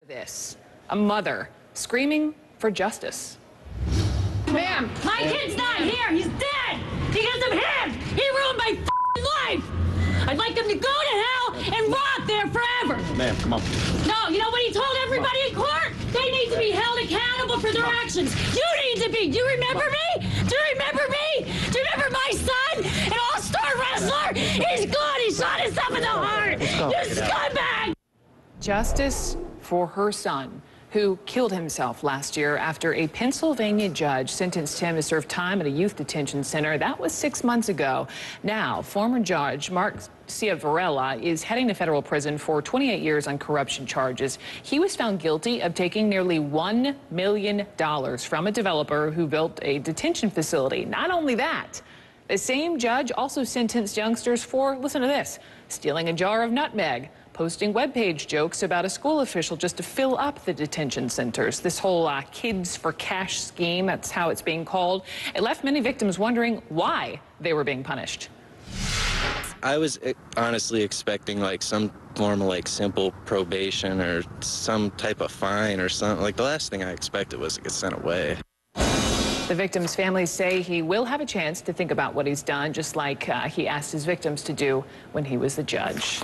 This, a mother screaming for justice. Ma'am, my kid's not here. He's dead because of him. He ruined my life. I'd like him to go to hell and rot there forever. Ma'am, come on. No, you know what he told everybody in court? They need to be held accountable for their actions. You need to be. Do you remember me? Do you remember me? Do you remember my son, an all-star wrestler? He's good. He shot himself in the heart. You scumbag. Justice for her son, who killed himself last year after a Pennsylvania judge sentenced him to serve time at a youth detention center. That was 6 months ago. Now, former judge Mark Ciavarella is heading to federal prison for 28 years on corruption charges. He was found guilty of taking nearly $1 million from a developer who built a detention facility. Not only that, the same judge also sentenced youngsters for, listen to this, stealing a jar of nutmeg, posting webpage jokes about a school official just to fill up the detention centers. This whole kids for cash scheme, that's how it's being called. It left many victims wondering why they were being punished. I was honestly expecting like some form of like simple probation or some type of fine or something. Like the last thing I expected was to get sent away. The victims' families say he will have a chance to think about what he's done, just like he asked his victims to do when he was the judge.